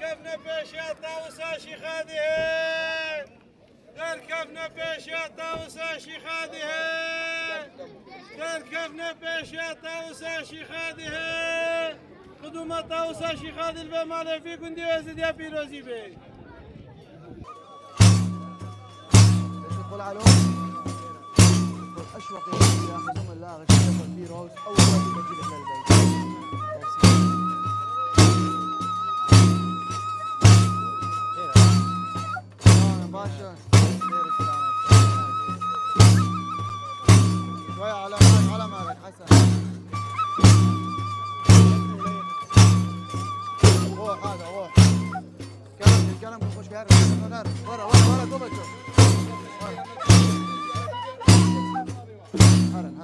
كفنا باشا طاوسة شيخ هذه كفنا باشا طاوسة شيخ هذه كفنا باشا طاوسة شيخ هذه قدوم طاوسة شيخ هذه الفمال فيكم دي وزد يا بيروزي بي تدخل على أشوق ياخذون الله غشيم الفيروز أول ما تجي لنا البيت. باشا شوية على مالك حسن روح هذا روح الكلام نخش بيعرف ورا قبل شوف هرن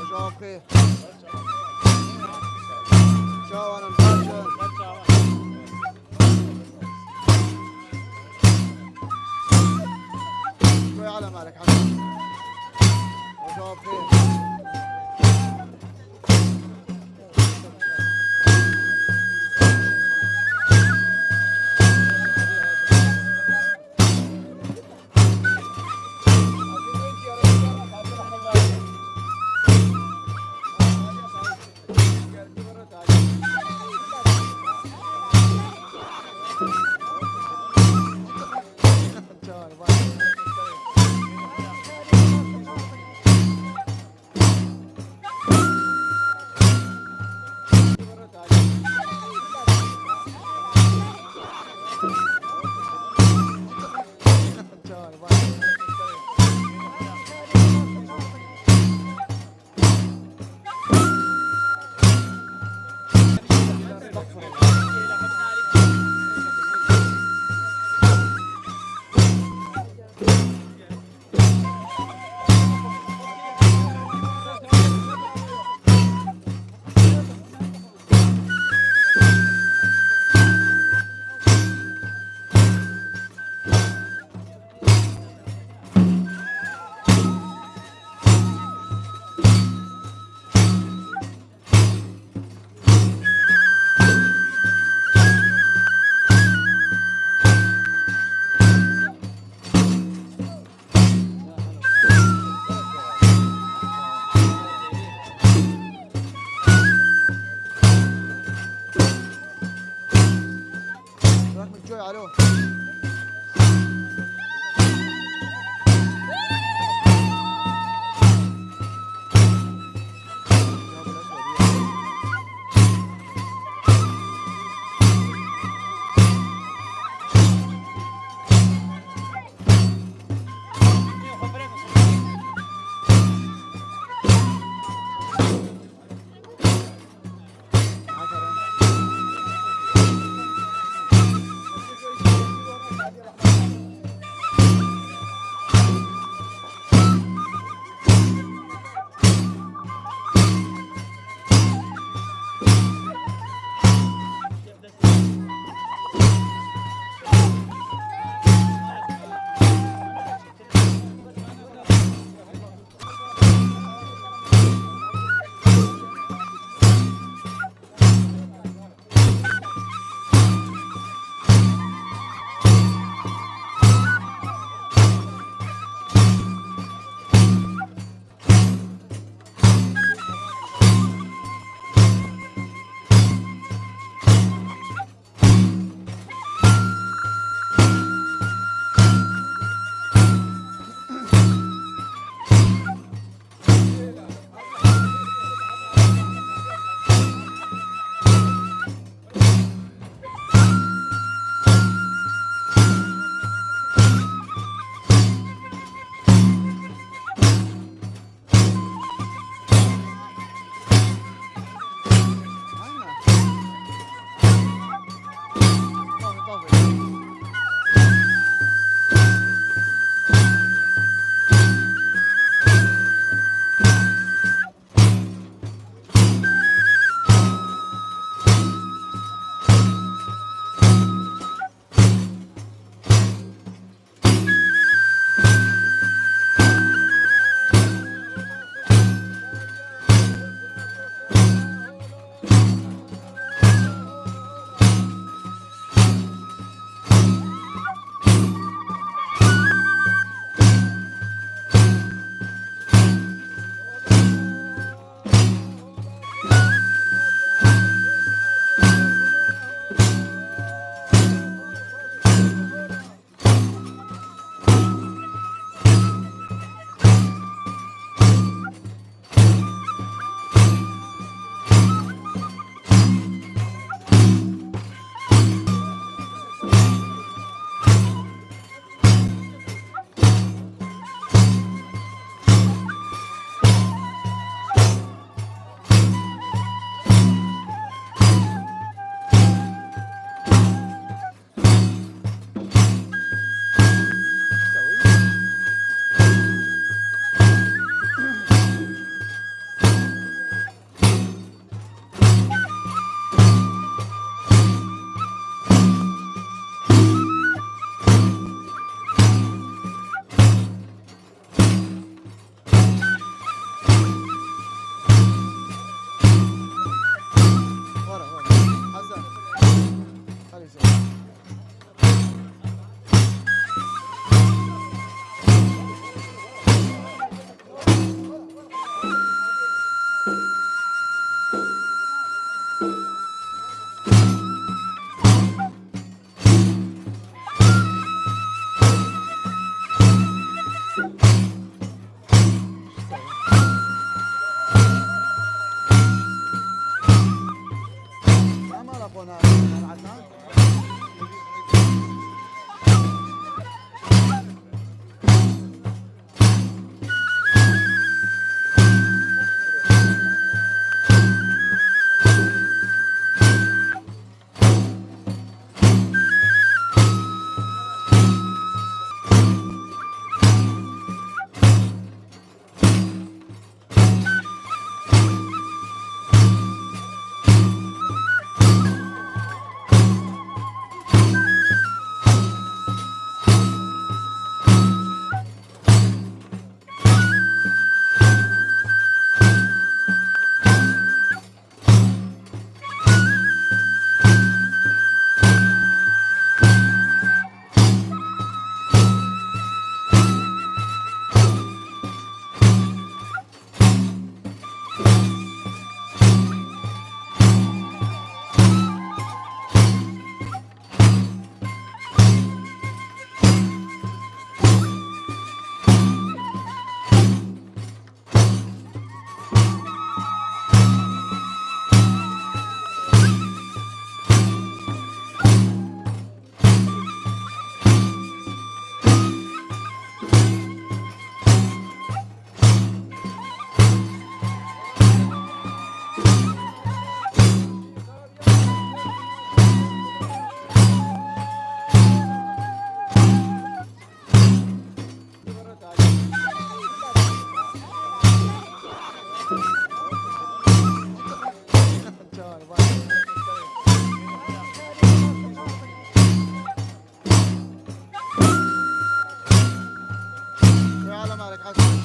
وجواب خير شو انا مباشر شوي على مالك حسن وجواب خير تعال يسوي. ما لقونا عدنان. على مالك حسن.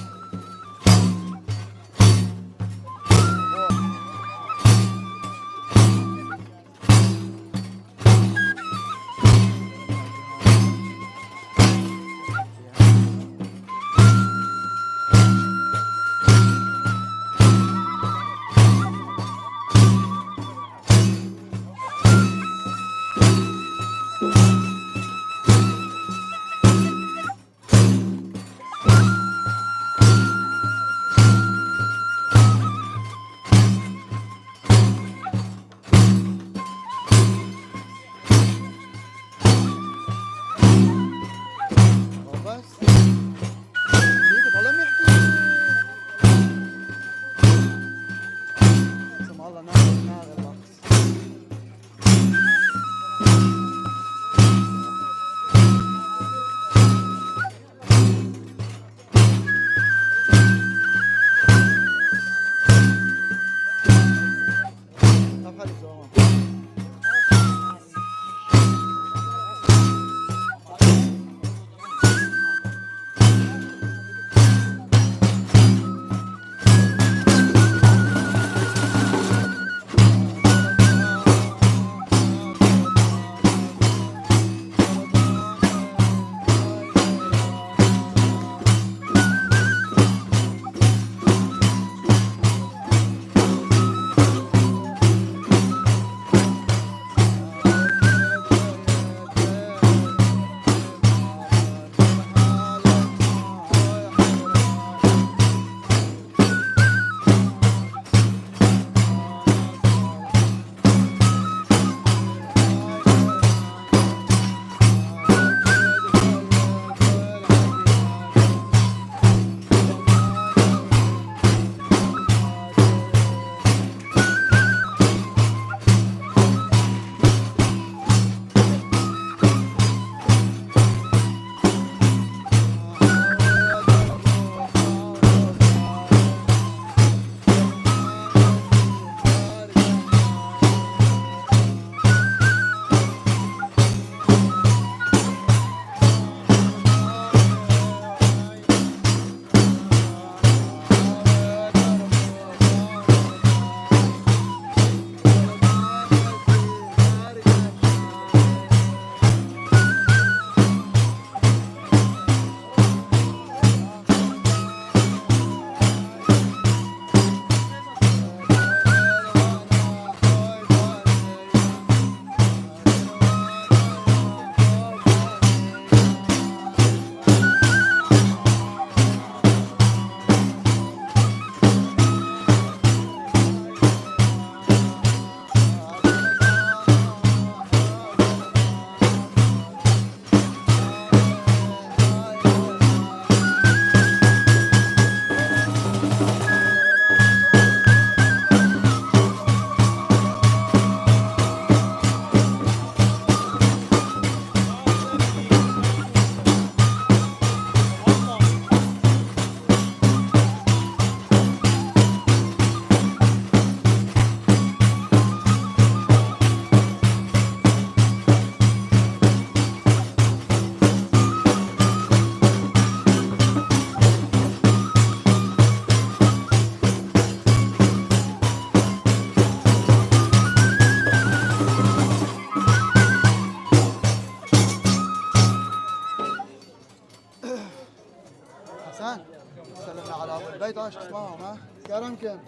باش اسمعهم ها كرمكم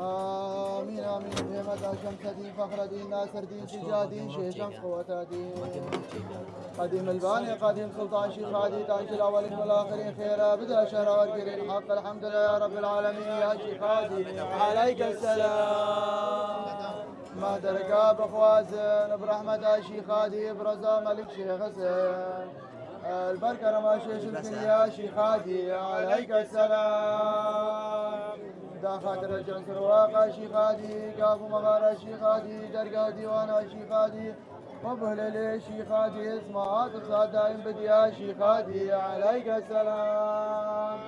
آمين آمين بهمة شمس الدين فخر الدين ناصر الدين شجاع الدين شيخ شمس قوة الدين قديم الباني قديم سلطان شيخ هادي تاج الأولين والآخرين خير بدأ شهر والكريم حق الحمد لله يا رب العالمين يا شيخ هادي عليك السلام ما درقاب خوازن برحمة شيخ هادي برزا ملك شيخ حسن البركة رماشيش الكل يا شيخ هادي عليك السلام دا خاطر الجنس رواقة شيخ هادي قابو مغارة شيخ هادي درقا ديوانا شيخ هادي وبهللي شيخ هادي اسمها تصاد دائم بديا شيخ هادي عليك السلام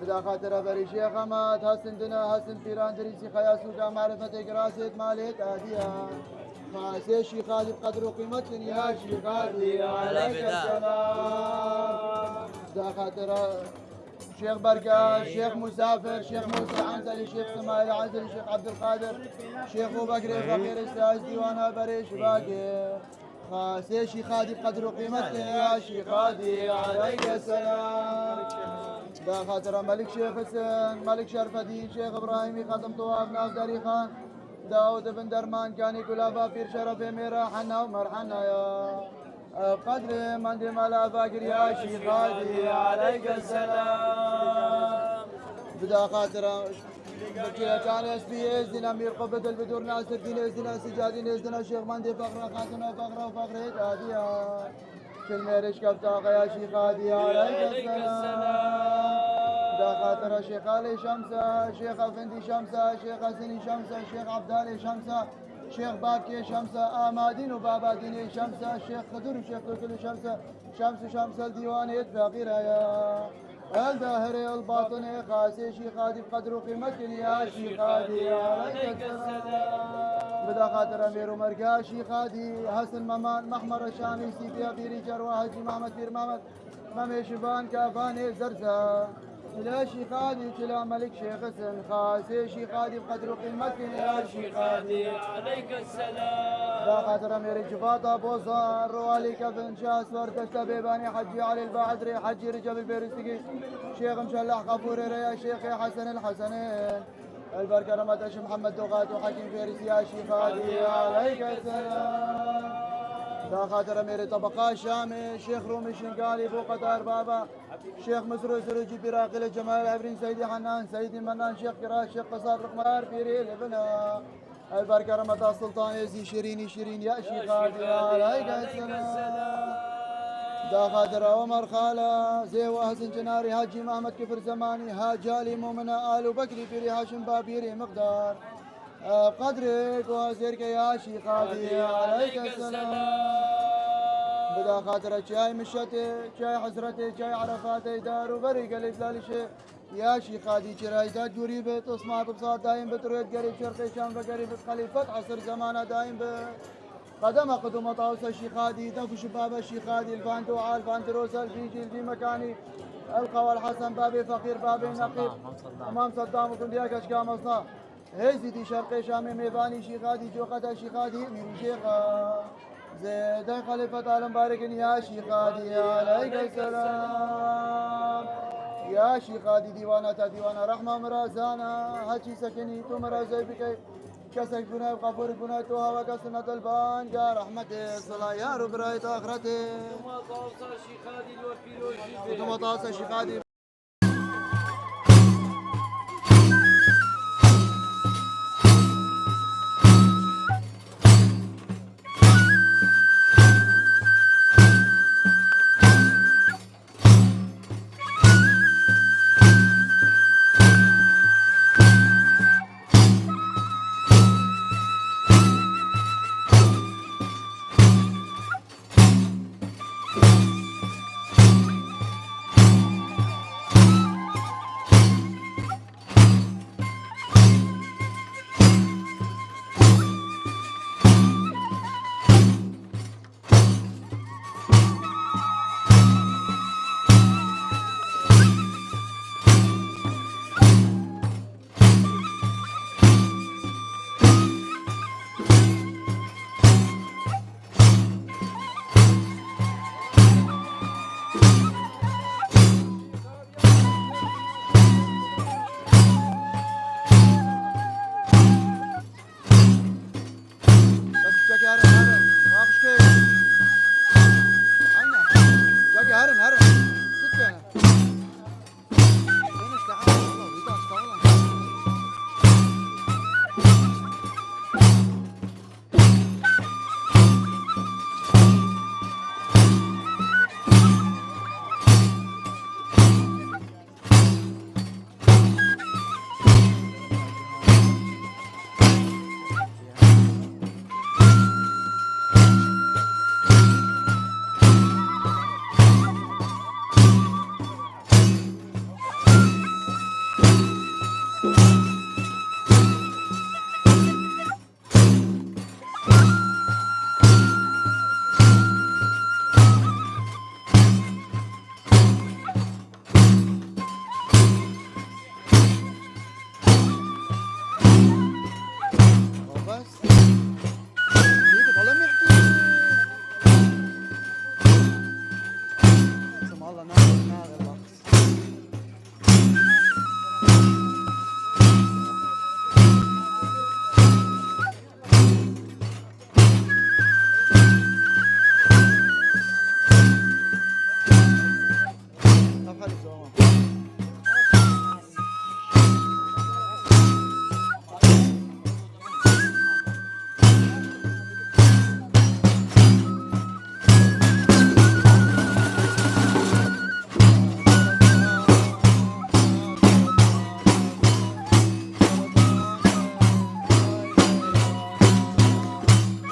بدا خاطر بري شيخ مات حسن دنا حسن فيران دريسي خيا سوقا معرفة قراسة مالك هادية خاسي شيخ هادي بقدر وقيمة يا شيخ هادي عليك السلام بدا خاطر شيخ بركة شيخ مسافر شيخ موسى عنزلي شيخ سمايل عنزلي شيخ عبد القادر شيخ ابو بكر فقير استاذ ديوانا بريش باقي خاسي شيخ هادي بقدر وقيمتك يا شيخ هادي عليك السلام دا خاطر ملك شيخ حسن ملك شرف الدين شيخ ابراهيمي ختم طواف ناف داري خان داود بن درمان كان يقول ابا بير شرف ميرا حنا ومرحنا يا قدر من دي ملا فاقر يا شيخ هادي عليك السلام بدا خاطر بكي كان يسبي ازدنا امير قبة البدور ناصر الدين ازدنا سجادين ازدنا شيخ مندي فقرة خاتنا فقرة وفقرة هادية كل ميرش كبتاقة يا شيخ هادي عليك السلام دا خاطر شيخ علي شمسة شيخ افندي شمسة شيخ حسني شمسة شيخ عبدالي شمسة شيخ بابكي شمسة آمادين وبابا ديني شمسة شيخ خضر وشيخ كل شمسة شمس الديوانية فقيرة يا الظاهري الباطني خاسي شيخ هادي بقدر وقيمتك يا شيخ هادي عليك السلام بدا خاطر امير ومرقا شيخ هادي حسن ممان محمر الشامي سيدي ابيري جروه حجي محمد بير محمد مامي شبان كافاني زرزة لا شيخ هادي تلا ملك شيخ حسن خاسي شيخ هادي بقدر وقيمتك يا شيخ هادي عليك السلام لا خاطر امير جفاطة بوزار روالي كفن شاس ورتشت بيباني حجي علي الباعدري حجي رجب البيرستقي شيخ مشلح غفور يا شيخ يا حسن الحسنين البركة رمتش محمد دوغات وحكيم فارس يا شيخ هادي عليك السلام دا خاطر امير طبقة الشامي شيخ رومي شنقالي بو قطار بابا شيخ مسرو سروجي براقل جمال عبرين سيدي حنان سيدي منان شيخ كراش شيخ قصاب رقمار بيري لبنا البركة رمضان السلطان يزي شيرين يا شيخ هادي عليك السلام دا خاطر عمر خالة زيو حسن جناري هاجي محمد كفر زماني هاجالي مؤمنة آل بكري بيري هاشم بابيري مقدار قدرك وزيرك يا شيخ هادي عليك السلام بدا خاطر جاي مشتي جاي حسرتي جاي عرفاتي دار وبري قلب لالشي يا شيخ هادي شرايتات جوري بيت اصمات بصاد دايم بترويد قريب شرقي شام بقريب خليفة عصر زمانه دايم قدم طاوس الشيخ هادي دف شباب الشيخ هادي الفانتو عال فانتروس الفيجي في مكاني القوى الحسن بابي فقير بابي نقيب امام صدام وكل دياك اشكام اصناف هيزيدي شرقي شامي ميباني شيخ هادي جوقة الشيخ هادي من شيخة زيد خليفة عالم بارك يا شيخ هادي عليك السلام يا شيخ هادي ديوانا رحمة مرازانا هاتشي سكني تو مرازي بكي كسك بناي وقفور بناي توها وكسنة البان يا رحمتي صلاة يا رب رايت آخرتي ثم طاوس الشيخ هادي الوكيل ثم طاس الشيخ هادي